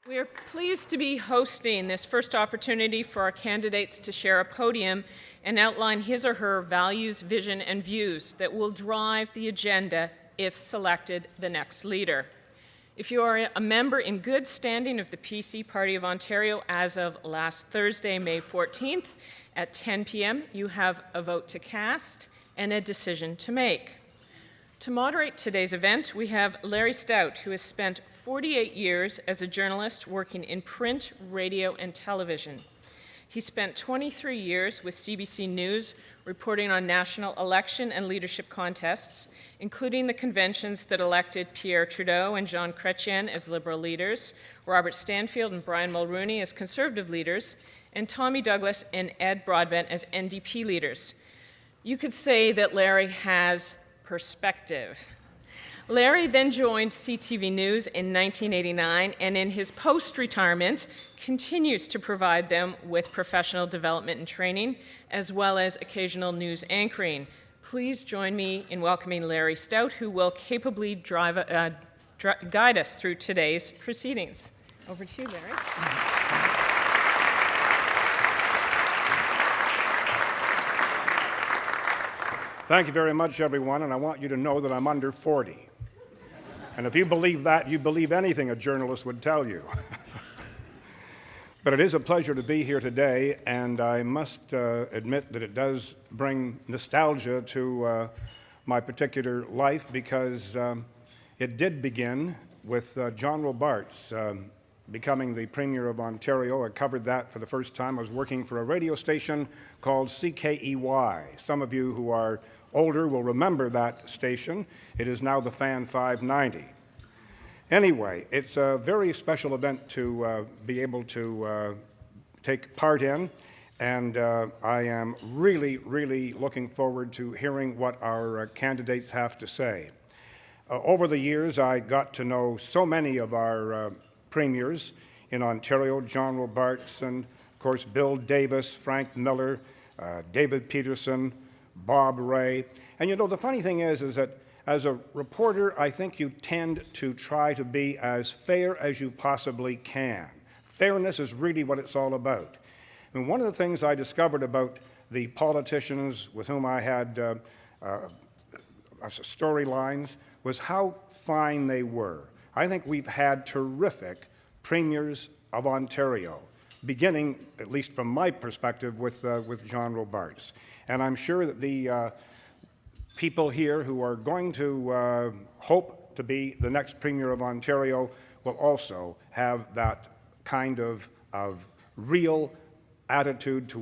We are pleased to be hosting this first opportunity for our candidates to share a podium and outline his or her values, vision, and views that will drive the agenda if selected the next leader. If you are a member in good standing of the PC Party of Ontario as of last Thursday, May 14th at 10 p.m., you have a vote to cast and a decision to make. To moderate today's event, we have Larry Stout, who has spent 48 years as a journalist working in print, radio, and television. He spent 23 years with CBC News reporting on national election and leadership contests, including the conventions that elected Pierre Trudeau and Jean Chrétien as Liberal leaders, Robert Stanfield and Brian Mulroney as Conservative leaders, and Tommy Douglas and Ed Broadbent as NDP leaders. You could say that Larry has perspective. Larry then joined CTV News in 1989 and in his post-retirement continues to provide them with professional development and training as well as occasional news anchoring. Please join me in welcoming Larry Stout, who will capably guide us through today's proceedings. Over to you, Larry. Thank you very much, everyone, and I want you to know that I'm under 40. And if you believe that, you believe anything a journalist would tell you. But it is a pleasure to be here today, and I must admit that it does bring nostalgia to my particular life because it did begin with John Robarts becoming the Premier of Ontario. I covered that for the first time. I was working for a radio station called CKEY. Some of you who are older will remember that station. It is now the Fan 590. Anyway, it's a very special event to be able to take part in, and I am really, really looking forward to hearing what our candidates have to say. Over the years, I got to know so many of our premiers in Ontario, John Robarts, and of course Bill Davis, Frank Miller, David Peterson, Bob Ray. And you know, the funny thing is that as a reporter, I think you tend to try to be as fair as you possibly can. Fairness is really what it's all about. And one of the things I discovered about the politicians with whom I had storylines was how fine they were. I think we've had terrific premiers of Ontario, beginning, at least from my perspective, with John Robarts. And I'm sure that the people here who are going to hope to be the next Premier of Ontario will also have that kind of real attitude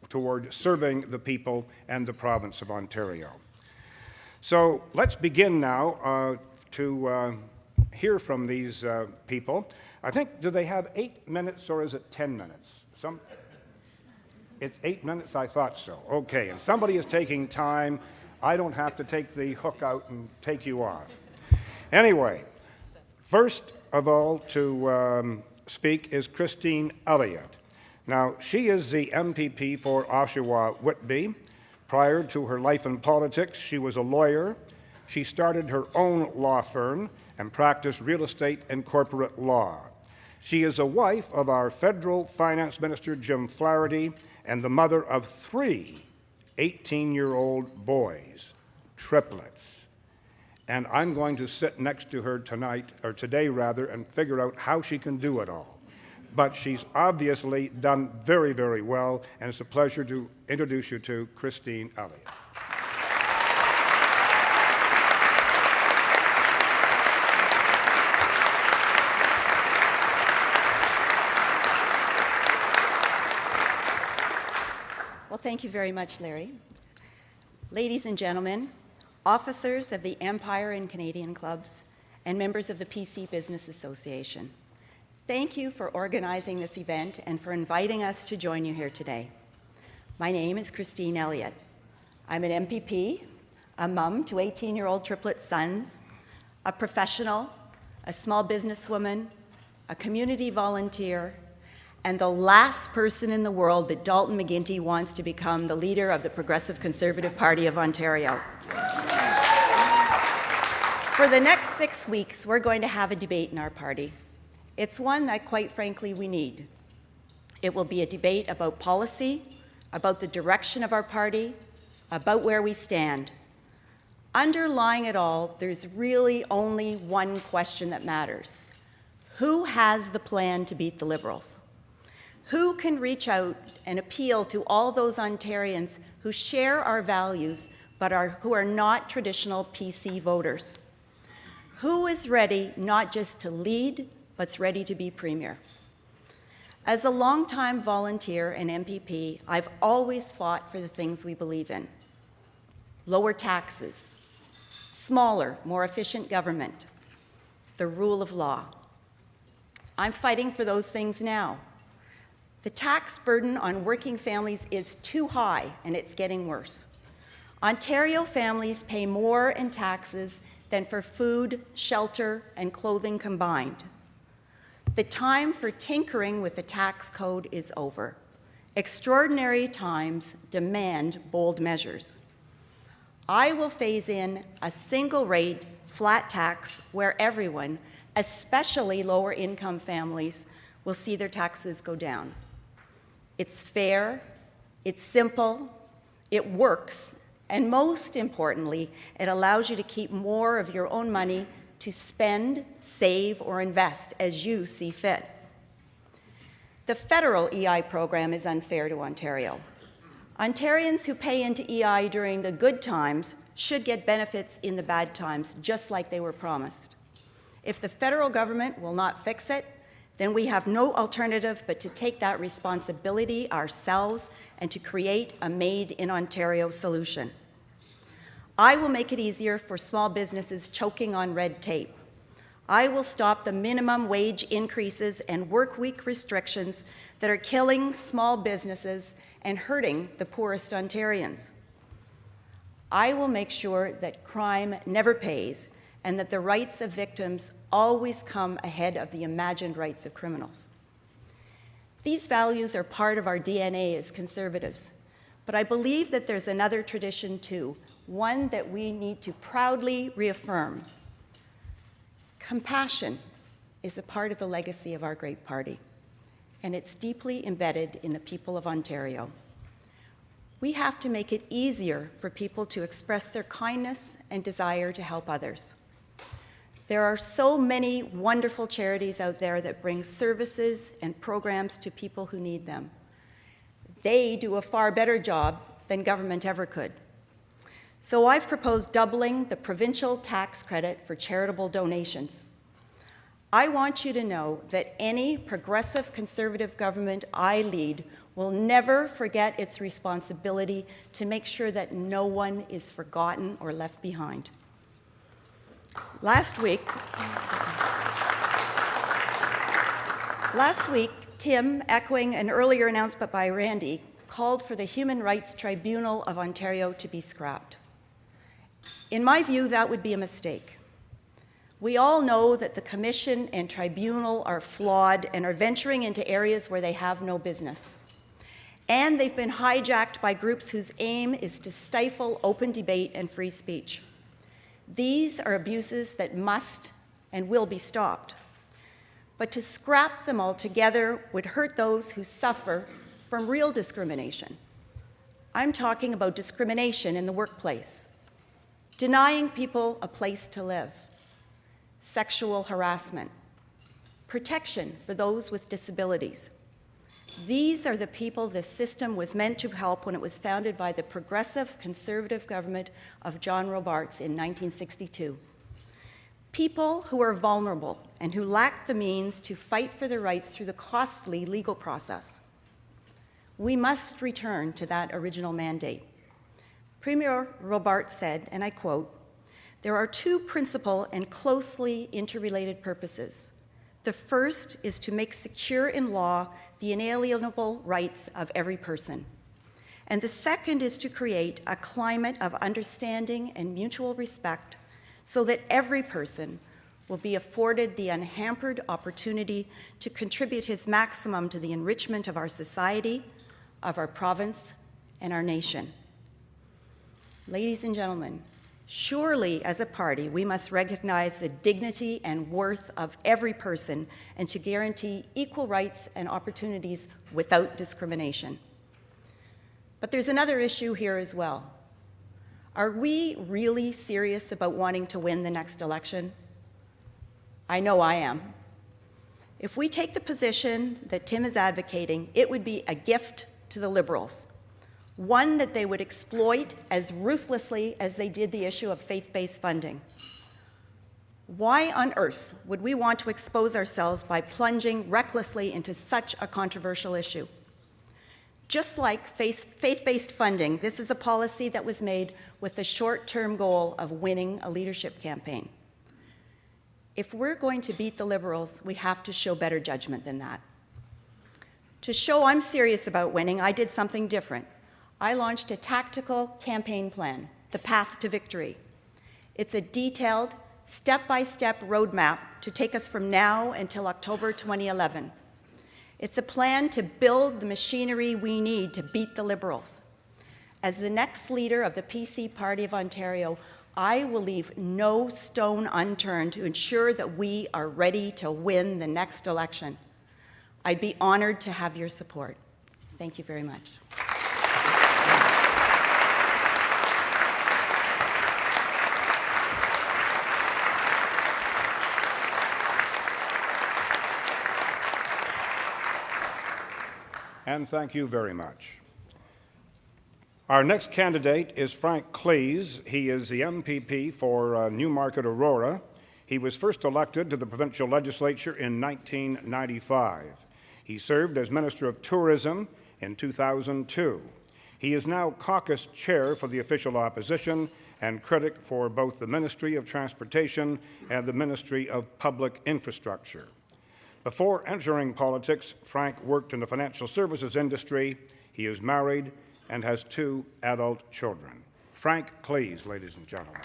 toward serving the people and the province of Ontario. So let's begin now to hear from these people. I think, do they have 8 minutes or is it 10 minutes? It's 8 minutes? I thought so. Okay, and somebody is taking time. I don't have to take the hook out and take you off. Anyway, first of all to speak is Christine Elliott. Now, she is the MPP for Oshawa-Whitby. Prior to her life in politics, she was a lawyer. She started her own law firm and practiced real estate and corporate law. She is a wife of our federal finance minister, Jim Flaherty, and the mother of 3 18-year-old boys, triplets. And I'm going to sit next to her today, and figure out how she can do it all. But she's obviously done very, very well, and it's a pleasure to introduce you to Christine Elliott. Well, thank you very much, Larry. Ladies and gentlemen, officers of the Empire and Canadian Clubs, and members of the PC Business Association, thank you for organizing this event and for inviting us to join you here today. My name is Christine Elliott. I'm an MPP, a mom to 18-year-old triplet sons, a professional, a small businesswoman, a community volunteer, and the last person in the world that Dalton McGuinty wants to become the leader of the Progressive Conservative Party of Ontario. For the next 6 weeks, we're going to have a debate in our party. It's one that, quite frankly, we need. It will be a debate about policy, about the direction of our party, about where we stand. Underlying it all, there's really only one question that matters. Who has the plan to beat the Liberals? Who can reach out and appeal to all those Ontarians who share our values but who are not traditional PC voters? Who is ready not just to lead, but's ready to be Premier? As a longtime volunteer and MPP, I've always fought for the things we believe in. Lower taxes, smaller, more efficient government, the rule of law. I'm fighting for those things now. The tax burden on working families is too high, and it's getting worse. Ontario families pay more in taxes than for food, shelter, and clothing combined. The time for tinkering with the tax code is over. Extraordinary times demand bold measures. I will phase in a single-rate, flat tax where everyone, especially lower-income families, will see their taxes go down. It's fair, it's simple, it works, and most importantly, it allows you to keep more of your own money to spend, save, or invest as you see fit. The federal EI program is unfair to Ontario. Ontarians who pay into EI during the good times should get benefits in the bad times, just like they were promised. If the federal government will not fix it, then we have no alternative but to take that responsibility ourselves and to create a Made in Ontario solution. I will make it easier for small businesses choking on red tape. I will stop the minimum wage increases and work week restrictions that are killing small businesses and hurting the poorest Ontarians. I will make sure that crime never pays and that the rights of victims always come ahead of the imagined rights of criminals. These values are part of our DNA as Conservatives, but I believe that there's another tradition too, one that we need to proudly reaffirm. Compassion is a part of the legacy of our great party, and it's deeply embedded in the people of Ontario. We have to make it easier for people to express their kindness and desire to help others. There are so many wonderful charities out there that bring services and programs to people who need them. They do a far better job than government ever could. So I've proposed doubling the provincial tax credit for charitable donations. I want you to know that any progressive Conservative government I lead will never forget its responsibility to make sure that no one is forgotten or left behind. Last week, Tim, echoing an earlier announcement by Randy, called for the Human Rights Tribunal of Ontario to be scrapped. In my view, that would be a mistake. We all know that the Commission and Tribunal are flawed and are venturing into areas where they have no business. And they've been hijacked by groups whose aim is to stifle open debate and free speech. These are abuses that must and will be stopped. But to scrap them altogether would hurt those who suffer from real discrimination. I'm talking about discrimination in the workplace, denying people a place to live, sexual harassment, protection for those with disabilities. These are the people this system was meant to help when it was founded by the progressive Conservative government of John Robarts in 1962. People who are vulnerable and who lack the means to fight for their rights through the costly legal process. We must return to that original mandate. Premier Robarts said, and I quote, "There are two principal and closely interrelated purposes. The first is to make secure in law the inalienable rights of every person. And the second is to create a climate of understanding and mutual respect so that every person will be afforded the unhampered opportunity to contribute his maximum to the enrichment of our society, of our province, and our nation." Ladies and gentlemen, Surely, as a party, we must recognize the dignity and worth of every person and to guarantee equal rights and opportunities without discrimination. But there's another issue here as well. Are we really serious about wanting to win the next election? I know I am. If we take the position that Tim is advocating, it would be a gift to the Liberals, one that they would exploit as ruthlessly as they did the issue of faith-based funding. Why on earth would we want to expose ourselves by plunging recklessly into such a controversial issue? Just like faith-based funding, this is a policy that was made with the short-term goal of winning a leadership campaign. If we're going to beat the Liberals, we have to show better judgment than that. To show I'm serious about winning, I did something different. I launched a tactical campaign plan, The Path to Victory. It's a detailed, step-by-step roadmap to take us from now until October 2011. It's a plan to build the machinery we need to beat the Liberals. As the next leader of the PC Party of Ontario, I will leave no stone unturned to ensure that we are ready to win the next election. I'd be honored to have your support. Thank you very much. And thank you very much. Our next candidate is Frank Cleese. He is the MPP for Newmarket Aurora. He was first elected to the provincial legislature in 1995. He served as Minister of Tourism in 2002. He is now caucus chair for the official opposition and critic for both the Ministry of Transportation and the Ministry of Public Infrastructure. Before entering politics, Frank worked in the financial services industry. He is married and has 2 adult children. Frank Cleese, ladies and gentlemen.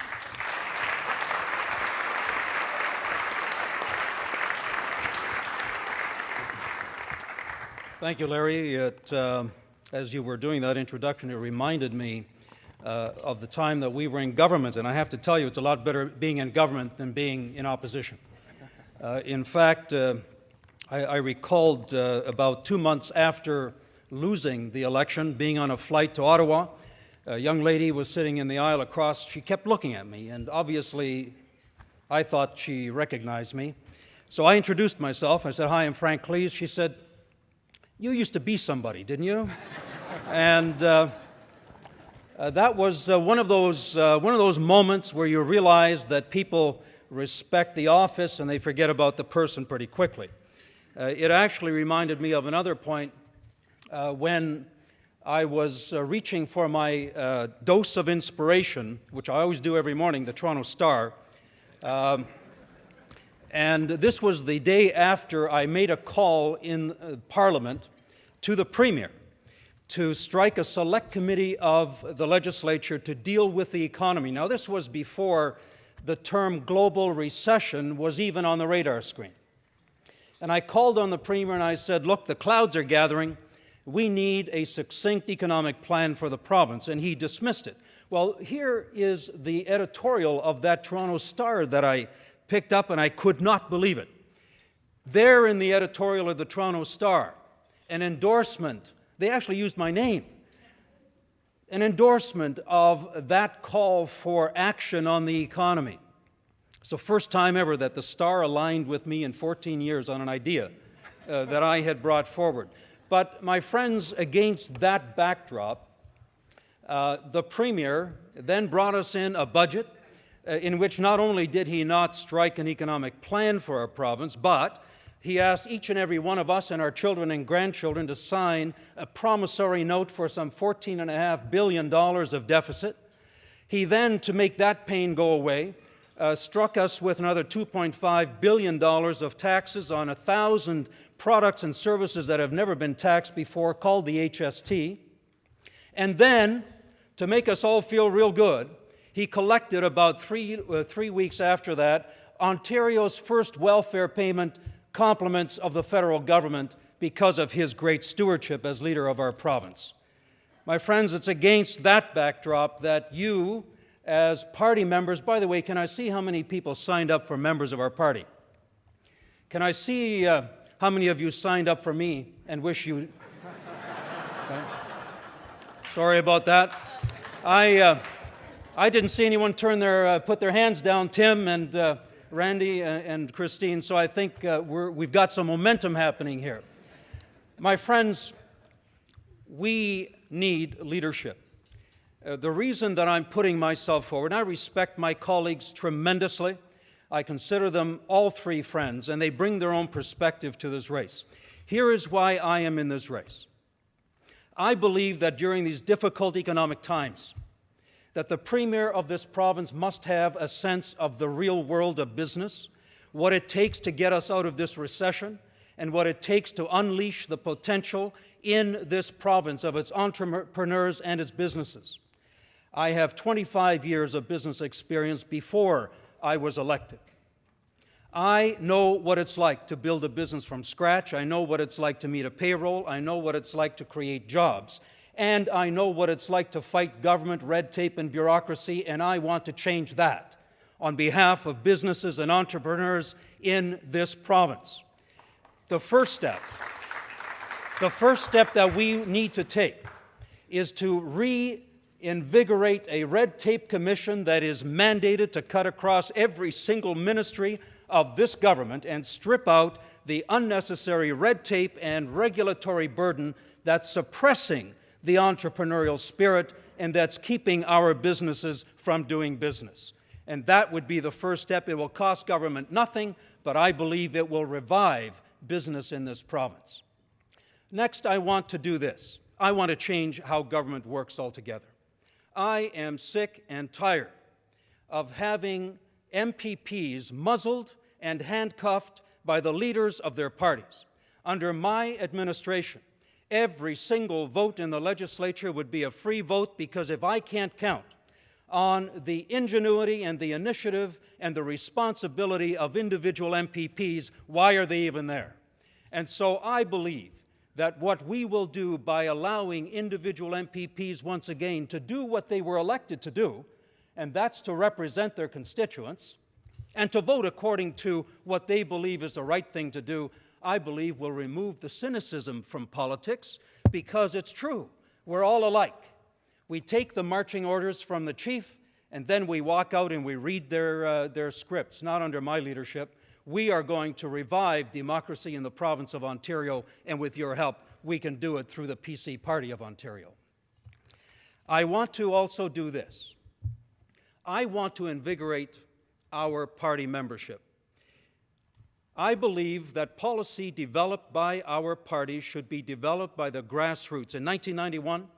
Thank you, Larry. As you were doing that introduction, it reminded me of the time that we were in government, and I have to tell you, it's a lot better being in government than being in opposition. In fact, I recalled about 2 months after losing the election, being on a flight to Ottawa. A young lady was sitting in the aisle across. She kept looking at me, and obviously I thought she recognized me. So I introduced myself. I said, "Hi, I'm Frank Cleese." She said, "You used to be somebody, didn't you?" And that was one of those moments where you realize that people respect the office and they forget about the person pretty quickly. It actually reminded me of another point when I was reaching for my dose of inspiration, which I always do every morning, the Toronto Star. And this was the day after I made a call in Parliament to the Premier to strike a select committee of the legislature to deal with the economy. Now, this was before the term global recession was even on the radar screen. And I called on the Premier and I said, "Look, the clouds are gathering. We need a succinct economic plan for the province." And he dismissed it. Well, here is the editorial of that Toronto Star that I picked up, and I could not believe it. There in the editorial of the Toronto Star, an endorsement, they actually used my name, an endorsement of that call for action on the economy. It's the first time ever that the Star aligned with me in 14 years on an idea that I had brought forward. But my friends, against that backdrop, the Premier then brought us in a budget in which not only did he not strike an economic plan for our province, but he asked each and every one of us and our children and grandchildren to sign a promissory note for some $14.5 billion of deficit. He then, to make that pain go away, struck us with another $2.5 billion of taxes on 1,000 products and services that have never been taxed before, called the HST. And then, to make us all feel real good, he collected about three weeks after that Ontario's first welfare payment compliments of the federal government because of his great stewardship as leader of our province. My friends, it's against that backdrop that you as party members. By the way, can I see how many people signed up for members of our party? Can I see how many of you signed up for me and wish you... Okay. Sorry about that. I didn't see anyone put their hands down, Tim and Randy and Christine, so I think we've got some momentum happening here. My friends, we need leadership. The reason that I'm putting myself forward, and I respect my colleagues tremendously. I consider them all three friends, and they bring their own perspective to this race. Here is why I am in this race. I believe that during these difficult economic times, that the Premier of this province must have a sense of the real world of business, what it takes to get us out of this recession, and what it takes to unleash the potential in this province of its entrepreneurs and its businesses. I have 25 years of business experience before I was elected. I know what it's like to build a business from scratch. I know what it's like to meet a payroll. I know what it's like to create jobs. And I know what it's like to fight government, red tape, and bureaucracy, and I want to change that on behalf of businesses and entrepreneurs in this province. The first step that we need to take is to reinvigorate a red tape commission that is mandated to cut across every single ministry of this government and strip out the unnecessary red tape and regulatory burden that's suppressing the entrepreneurial spirit and that's keeping our businesses from doing business. And that would be the first step. It will cost government nothing, but I believe it will revive business in this province. Next, I want to do this. I want to change how government works altogether. I am sick and tired of having MPPs muzzled and handcuffed by the leaders of their parties. Under my administration, every single vote in the legislature would be a free vote, because if I can't count on the ingenuity and the initiative and the responsibility of individual MPPs, why are they even there? And so I believe that what we will do by allowing individual MPPs once again to do what they were elected to do, and that's to represent their constituents and to vote according to what they believe is the right thing to do, I believe will remove the cynicism from politics, because it's true. We're all alike. We take the marching orders from the chief, and then we walk out and we read their scripts. Not under my leadership. We are going to revive democracy in the province of Ontario, and with your help, we can do it through the PC Party of Ontario. I want to also do this. I want to invigorate our party membership. I believe that policy developed by our party should be developed by the grassroots. In 1991,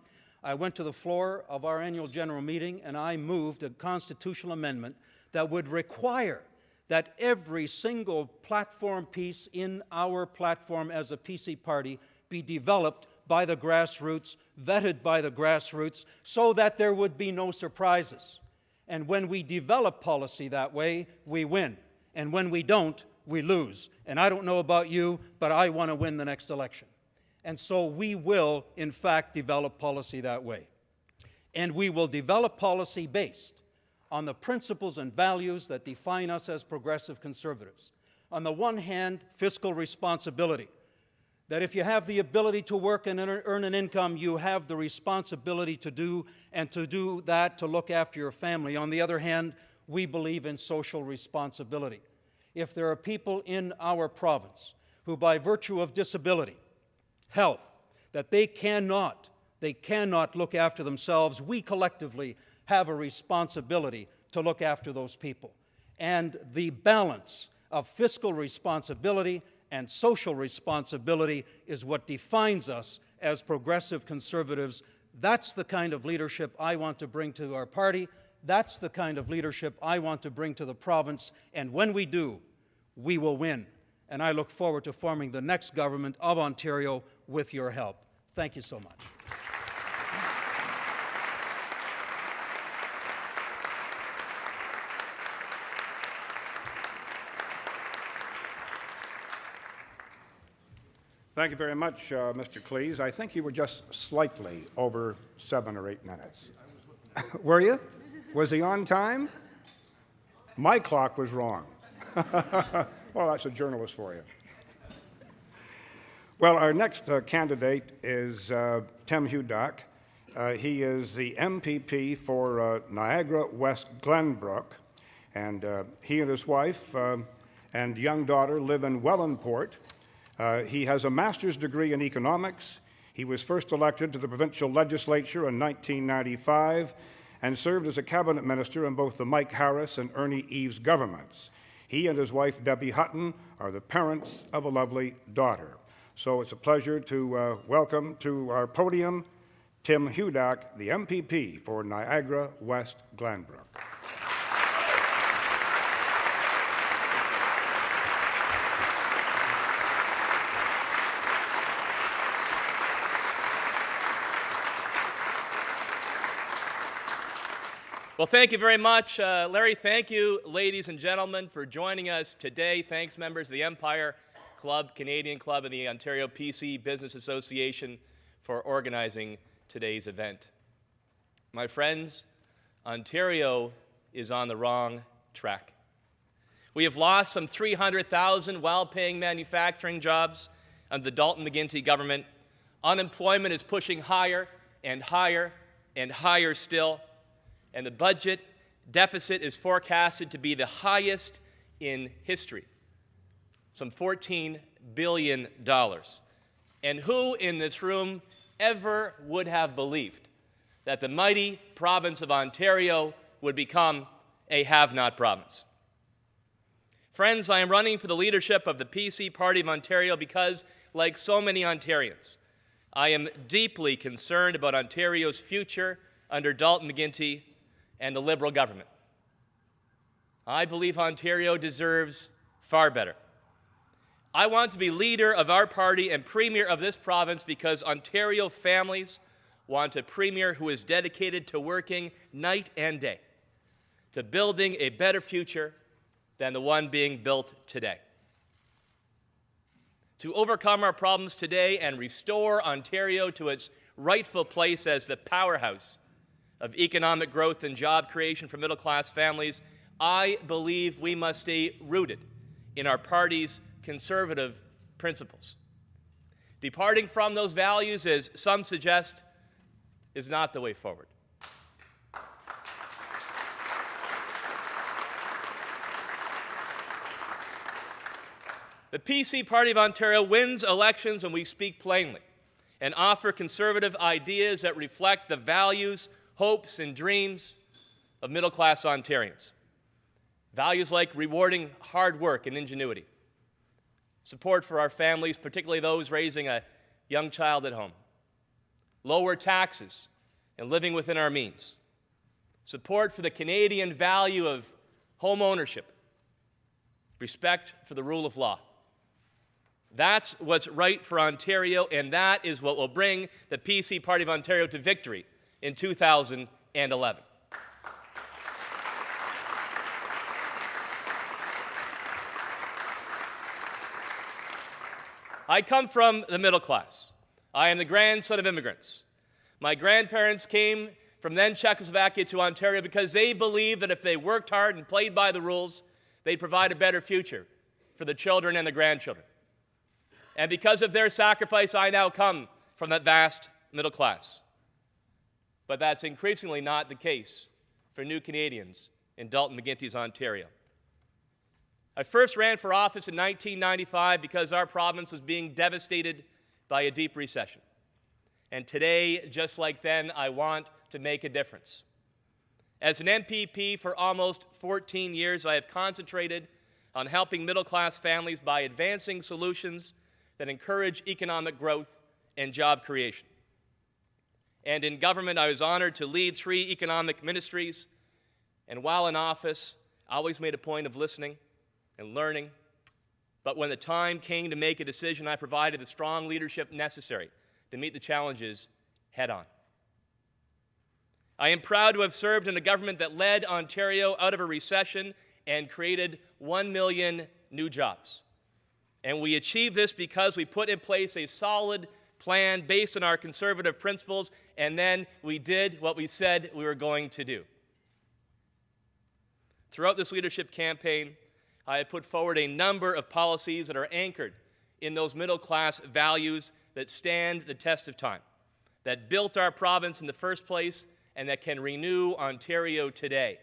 I went to the floor of our annual general meeting and I moved a constitutional amendment that would require that every single platform piece in our platform as a PC party be developed by the grassroots, vetted by the grassroots, so that there would be no surprises. And when we develop policy that way, we win. And when we don't, we lose. And I don't know about you, but I want to win the next election. And so we will, in fact, develop policy that way. And we will develop policy based on the principles and values that define us as progressive conservatives. On the one hand, fiscal responsibility. That if you have the ability to work and earn an income, you have the responsibility to do that, to look after your family. On the other hand, we believe in social responsibility. If there are people in our province who, by virtue of disability, health, that they cannot look after themselves, we collectively have a responsibility to look after those people. And the balance of fiscal responsibility and social responsibility is what defines us as progressive conservatives. That's the kind of leadership I want to bring to our party. That's the kind of leadership I want to bring to the province. And when we do, we will win. And I look forward to forming the next government of Ontario with your help. Thank you so much. Thank you very much, Mr. Cleese. I think you were just slightly over 7 or 8 minutes. Were you? Was he on time? My clock was wrong. Well, that's a journalist for you. Well, our next candidate is Tim Hudak. He is the MPP for Niagara West Glenbrook, and he and his wife and young daughter live in Wellandport. He has a master's degree in economics. He was first elected to the provincial legislature in 1995 and served as a cabinet minister in both the Mike Harris and Ernie Eves governments. He and his wife, Debbie Hutton, are the parents of a lovely daughter. So it's a pleasure to welcome to our podium Tim Hudak, the MPP for Niagara West Glenbrook. Well, thank you very much, Larry. Thank you, ladies and gentlemen, for joining us today. Thanks, members of the Empire Club, Canadian Club, and the Ontario PC Business Association for organizing today's event. My friends, Ontario is on the wrong track. We have lost some 300,000 well-paying manufacturing jobs under the Dalton McGuinty government. Unemployment is pushing higher and higher and higher still. And the budget deficit is forecasted to be the highest in history, some $14 billion. And who in this room ever would have believed that the mighty province of Ontario would become a have-not province? Friends, I am running for the leadership of the PC Party of Ontario because, like so many Ontarians, I am deeply concerned about Ontario's future under Dalton McGuinty and the Liberal government. I believe Ontario deserves far better. I want to be leader of our party and premier of this province because Ontario families want a premier who is dedicated to working night and day to building a better future than the one being built today. To overcome our problems today and restore Ontario to its rightful place as the powerhouse of economic growth and job creation for middle-class families, I believe we must stay rooted in our party's conservative principles. Departing from those values, as some suggest, is not the way forward. The PC Party of Ontario wins elections when we speak plainly and offer conservative ideas that reflect the values, hopes, and dreams of middle-class Ontarians. Values like rewarding hard work and ingenuity, support for our families, particularly those raising a young child at home, lower taxes and living within our means, support for the Canadian value of home ownership, respect for the rule of law. That's what's right for Ontario, and that is what will bring the PC Party of Ontario to victory in 2011. I come from the middle class. I am the grandson of immigrants. My grandparents came from then Czechoslovakia to Ontario because they believed that if they worked hard and played by the rules, they'd provide a better future for the children and the grandchildren. And because of their sacrifice, I now come from that vast middle class. But that's increasingly not the case for new Canadians in Dalton McGuinty's Ontario. I first ran for office in 1995 because our province was being devastated by a deep recession. And today, just like then, I want to make a difference. As an MPP for almost 14 years, I have concentrated on helping middle-class families by advancing solutions that encourage economic growth and job creation. And in government, I was honored to lead 3 economic ministries, and while in office, I always made a point of listening and learning. But when the time came to make a decision, I provided the strong leadership necessary to meet the challenges head-on. I am proud to have served in a government that led Ontario out of a recession and created 1 million new jobs. And we achieved this because we put in place a solid plan based on our conservative principles, and then we did what we said we were going to do. Throughout this leadership campaign, I have put forward a number of policies that are anchored in those middle-class values that stand the test of time, that built our province in the first place, and that can renew Ontario today.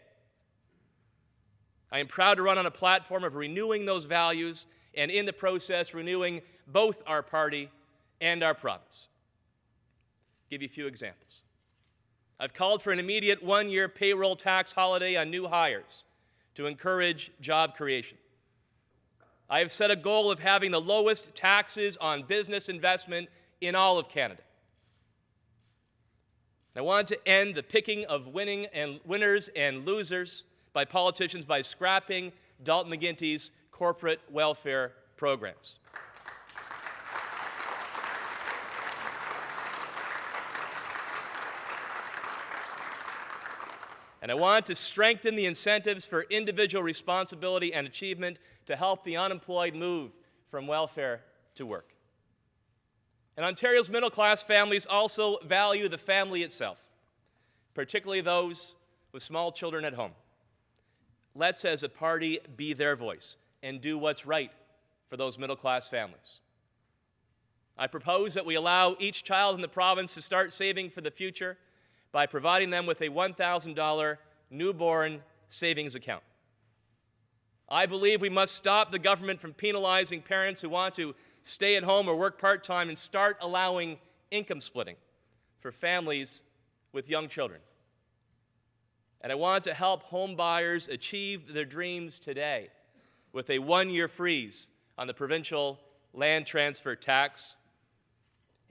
I am proud to run on a platform of renewing those values and, in the process, renewing both our party and our province. I'll give you a few examples. I've called for an immediate one-year payroll tax holiday on new hires to encourage job creation. I have set a goal of having the lowest taxes on business investment in all of Canada. I wanted to end the picking of winners and losers by politicians by scrapping Dalton McGuinty's corporate welfare programs. And I want to strengthen the incentives for individual responsibility and achievement to help the unemployed move from welfare to work. And Ontario's middle-class families also value the family itself, particularly those with small children at home. Let's, as a party, be their voice and do what's right for those middle-class families. I propose that we allow each child in the province to start saving for the future by providing them with a $1,000 newborn savings account. I believe we must stop the government from penalizing parents who want to stay at home or work part-time and start allowing income splitting for families with young children. And I want to help home buyers achieve their dreams today with a one-year freeze on the provincial land transfer tax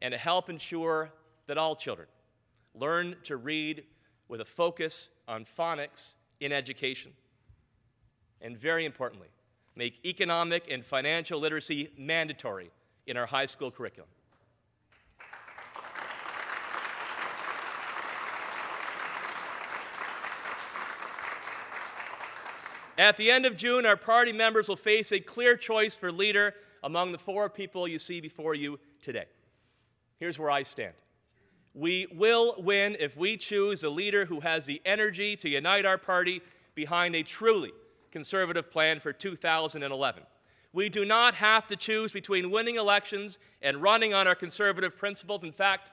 and to help ensure that all children learn to read with a focus on phonics in education. And very importantly, make economic and financial literacy mandatory in our high school curriculum. At the end of June, our party members will face a clear choice for leader among the four people you see before you today. Here's where I stand. We will win if we choose a leader who has the energy to unite our party behind a truly conservative plan for 2011. We do not have to choose between winning elections and running on our conservative principles. In fact,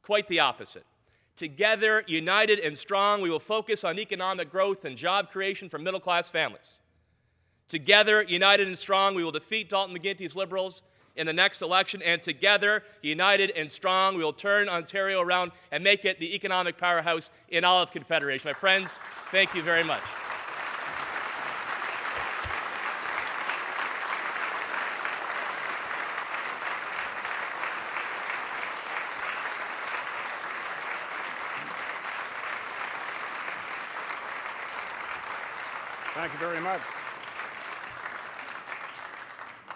quite the opposite. Together, united and strong, we will focus on economic growth and job creation for middle-class families. Together, united and strong, we will defeat Dalton McGuinty's Liberals in the next election, and together, united and strong, we will turn Ontario around and make it the economic powerhouse in all of Confederation. My friends, thank you very much. Thank you very much.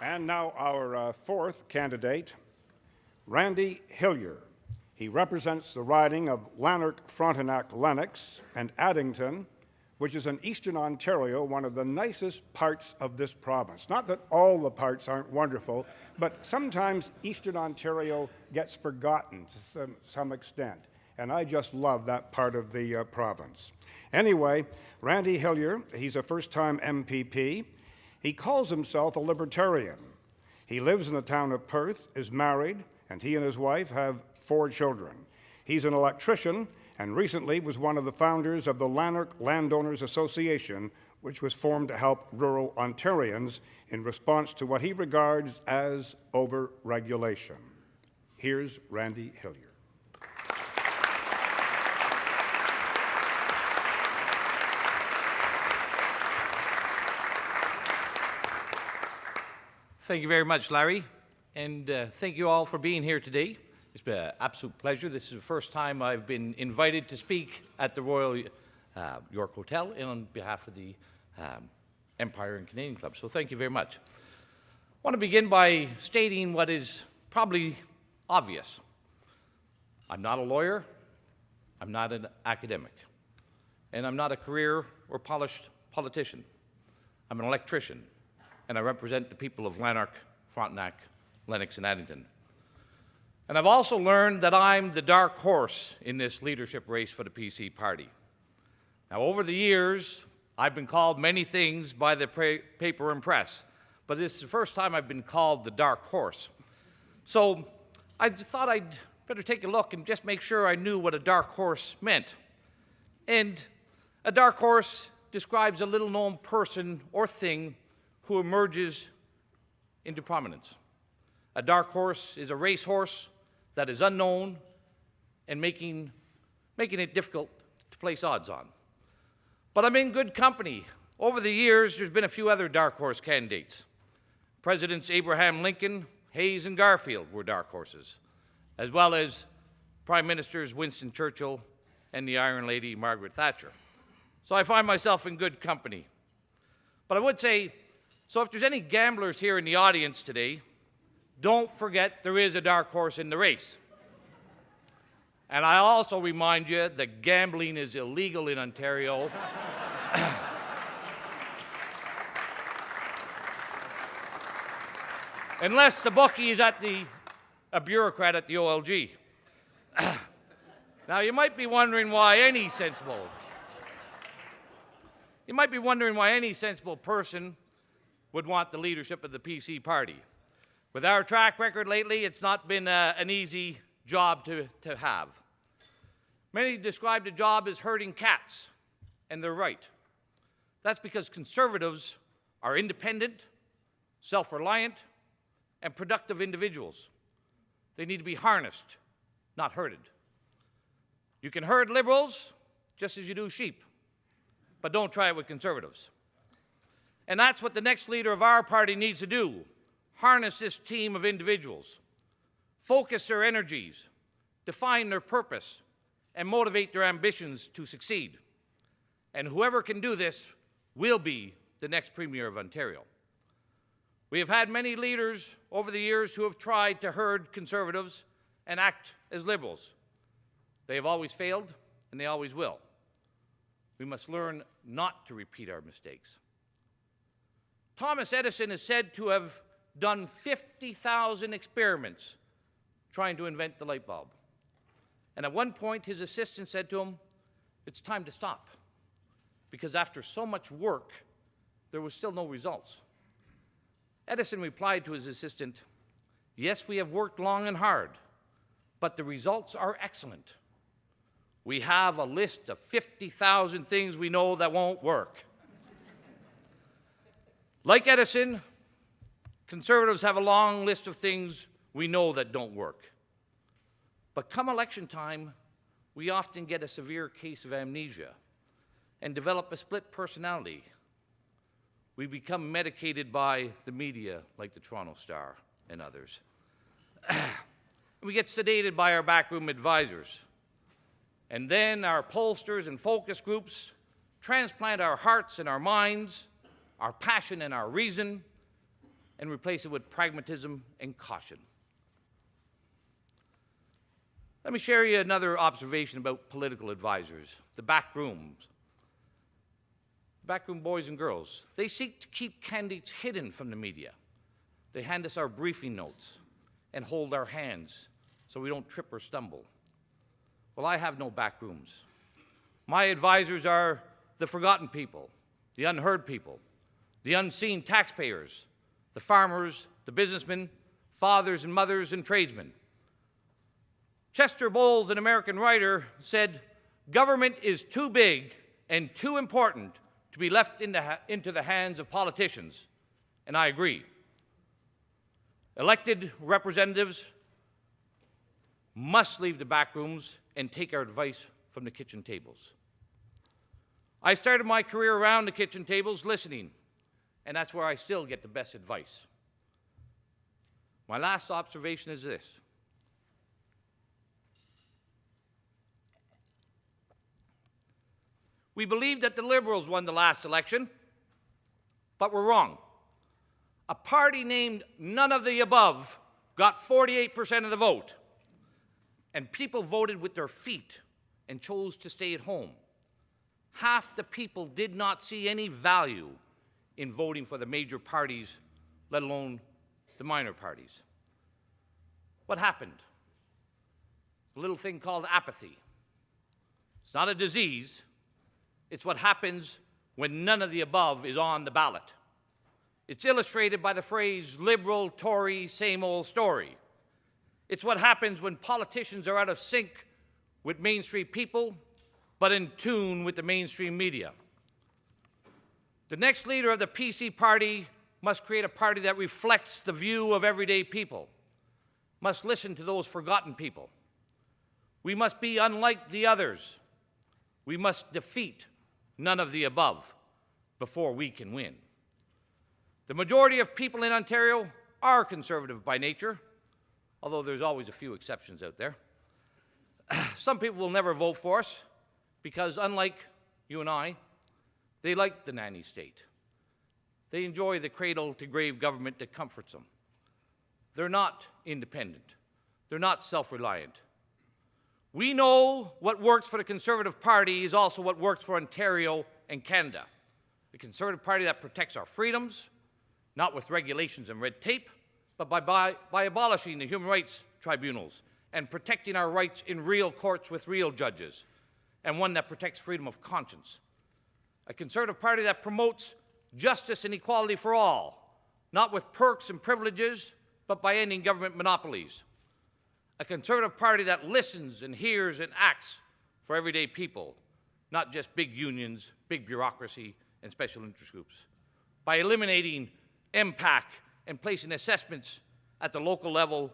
And now our fourth candidate, Randy Hillier. He represents the riding of Lanark-Frontenac-Lennox and Addington, which is in Eastern Ontario, one of the nicest parts of this province. Not that all the parts aren't wonderful, but sometimes Eastern Ontario gets forgotten to some extent. And I just love that part of the province. Anyway, Randy Hillier, he's a first-time MPP. He calls himself a libertarian. He lives in the town of Perth, is married, and he and his wife have 4 children. He's an electrician and recently was one of the founders of the Lanark Landowners Association, which was formed to help rural Ontarians in response to what he regards as over-regulation. Here's Randy Hillier. Thank you very much, Larry, and thank you all for being here today. It's been an absolute pleasure. This is the first time I've been invited to speak at the Royal York Hotel and on behalf of the Empire and Canadian Club, so thank you very much. I want to begin by stating what is probably obvious. I'm not a lawyer, I'm not an academic, and I'm not a career or polished politician. I'm an electrician, and I represent the people of Lanark, Frontenac, Lennox, and Addington. And I've also learned that I'm the dark horse in this leadership race for the PC party. Now, over the years, I've been called many things by the paper and press, but this is the first time I've been called the dark horse. So I thought I'd better take a look and just make sure I knew what a dark horse meant. And a dark horse describes a little-known person or thing who emerges into prominence. A dark horse is a racehorse that is unknown and making it difficult to place odds on. But I'm in good company. Over the years, there's been a few other dark horse candidates. Presidents Abraham Lincoln, Hayes, and Garfield were dark horses, as well as Prime Ministers Winston Churchill and the Iron Lady Margaret Thatcher. So I find myself in good company. But I would say, so if there's any gamblers here in the audience today, don't forget there is a dark horse in the race. And I also remind you that gambling is illegal in Ontario. Unless the bookie is a bureaucrat at the OLG. Now, you might be wondering why any sensible person would want the leadership of the PC party. With our track record lately, it's not been an easy job to have. Many describe the job as herding cats, and they're right. That's because conservatives are independent, self-reliant, and productive individuals. They need to be harnessed, not herded. You can herd liberals just as you do sheep, but don't try it with conservatives. And that's what the next leader of our party needs to do: harness this team of individuals, focus their energies, define their purpose, and motivate their ambitions to succeed. And whoever can do this will be the next Premier of Ontario. We have had many leaders over the years who have tried to herd conservatives and act as liberals. They have always failed, and they always will. We must learn not to repeat our mistakes. Thomas Edison is said to have done 50,000 experiments trying to invent the light bulb. And at one point, his assistant said to him, "It's time to stop," because after so much work, there was still no results. Edison replied to his assistant, "Yes, we have worked long and hard, but the results are excellent. We have a list of 50,000 things we know that won't work." Like Edison, conservatives have a long list of things we know that don't work. But come election time, we often get a severe case of amnesia and develop a split personality. We become medicated by the media, like the Toronto Star and others. We get sedated by our backroom advisors. And then our pollsters and focus groups transplant our hearts and our minds, our passion and our reason, and replace it with pragmatism and caution. Let me share you another observation about political advisors, the back rooms. Backroom boys and girls, they seek to keep candidates hidden from the media. They hand us our briefing notes and hold our hands so we don't trip or stumble. Well, I have no back rooms. My advisors are the forgotten people, the unheard people, the unseen taxpayers, the farmers, the businessmen, fathers and mothers and tradesmen. Chester Bowles, an American writer, said, "Government is too big and too important to be left into the hands of politicians," and I agree. Elected representatives must leave the back rooms and take our advice from the kitchen tables. I started my career around the kitchen tables listening, and that's where I still get the best advice. My last observation is this. We believed that the Liberals won the last election, but we're wrong. A party named none of the above got 48% of the vote, and people voted with their feet and chose to stay at home. Half the people did not see any value in voting for the major parties, let alone the minor parties. What happened? A little thing called apathy. It's not a disease. It's what happens when none of the above is on the ballot. It's illustrated by the phrase liberal, Tory, same old story. It's what happens when politicians are out of sync with mainstream people, but in tune with the mainstream media. The next leader of the PC party must create a party that reflects the view of everyday people, must listen to those forgotten people. We must be unlike the others. We must defeat none of the above before we can win. The majority of people in Ontario are conservative by nature, although there's always a few exceptions out there. Some people will never vote for us because, unlike you and I, they like the nanny state. They enjoy the cradle-to-grave government that comforts them. They're not independent. They're not self-reliant. We know what works for the Conservative Party is also what works for Ontario and Canada. The Conservative Party that protects our freedoms, not with regulations and red tape, but by abolishing the human rights tribunals and protecting our rights in real courts with real judges, and one that protects freedom of conscience. A Conservative Party that promotes justice and equality for all, not with perks and privileges, but by ending government monopolies. A Conservative Party that listens and hears and acts for everyday people, not just big unions, big bureaucracy, and special interest groups. By eliminating MPAC and placing assessments at the local level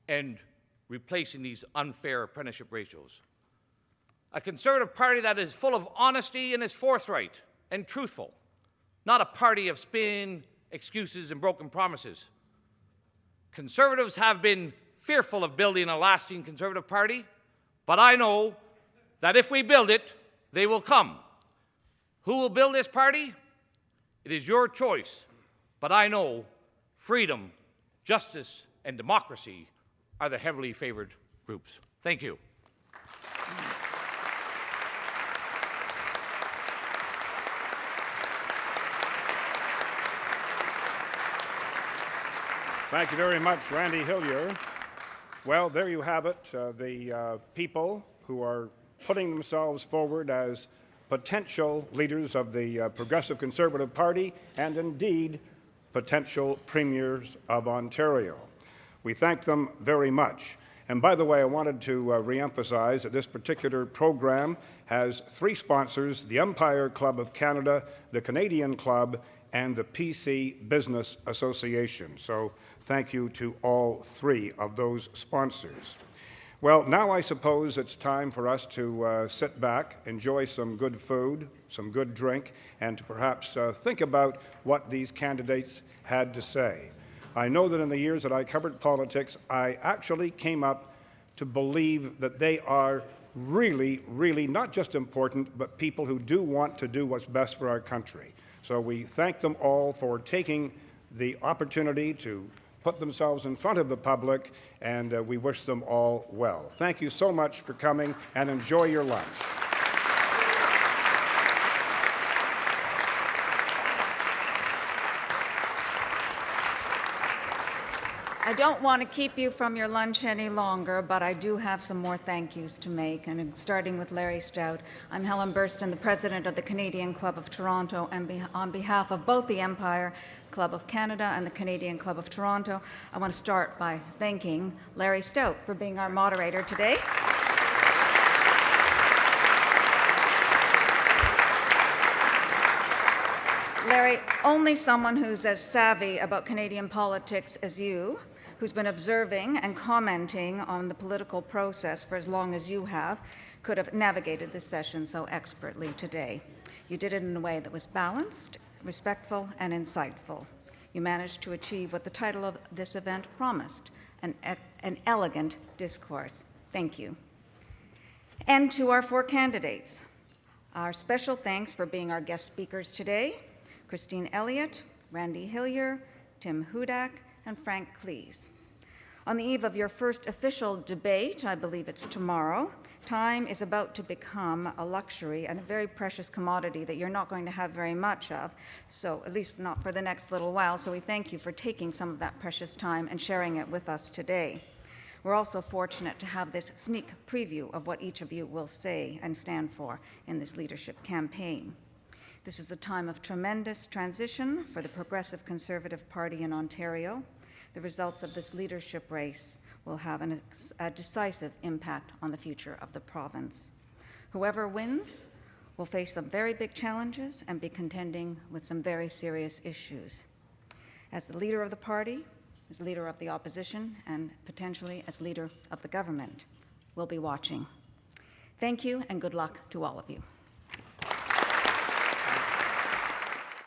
and replacing these unfair apprenticeship ratios. A Conservative Party that is full of honesty and is forthright and truthful, not a party of spin, excuses, and broken promises. Conservatives have been fearful of building a lasting Conservative Party, but I know that if we build it, they will come. Who will build this party? It is your choice, but I know freedom, justice, and democracy are the heavily favored groups. Thank you. Thank you very much, Randy Hillier. Well, there you have it, the people who are putting themselves forward as potential leaders of the Progressive Conservative Party and indeed potential premiers of Ontario. We thank them very much. And by the way, I wanted to reemphasize that this particular program has three sponsors: the Empire Club of Canada, the Canadian Club, and the PC Business Association. So thank you to all three of those sponsors. Well, now I suppose it's time for us to sit back, enjoy some good food, some good drink, and to perhaps think about what these candidates had to say. I know that in the years that I covered politics, I actually came up to believe that they are really, really not just important, but people who do want to do what's best for our country. So we thank them all for taking the opportunity to put themselves in front of the public, and we wish them all well. Thank you so much for coming, and enjoy your lunch. I don't want to keep you from your lunch any longer, but I do have some more thank yous to make, and starting with Larry Stout. I'm Helen Burston, the president of the Canadian Club of Toronto, and on behalf of both the Empire Club of Canada and the Canadian Club of Toronto, I want to start by thanking Larry Stout for being our moderator today. Larry, only someone who's as savvy about Canadian politics as you, who's been observing and commenting on the political process for as long as you have, could have navigated this session so expertly today. You did it in a way that was balanced, respectful, and insightful. You managed to achieve what the title of this event promised, an elegant discourse. Thank you. And to our four candidates, our special thanks for being our guest speakers today: Christine Elliott, Randy Hillier, Tim Hudak, and Frank Cleese. On the eve of your first official debate, I believe it's tomorrow, time is about to become a luxury and a very precious commodity that you're not going to have very much of, so at least not for the next little while, so we thank you for taking some of that precious time and sharing it with us today. We're also fortunate to have this sneak preview of what each of you will say and stand for in this leadership campaign. This is a time of tremendous transition for the Progressive Conservative Party in Ontario. The results of this leadership race will have a decisive impact on the future of the province. Whoever wins will face some very big challenges and be contending with some very serious issues. As the leader of the party, as leader of the opposition, and potentially as leader of the government, we'll be watching. Thank you and good luck to all of you.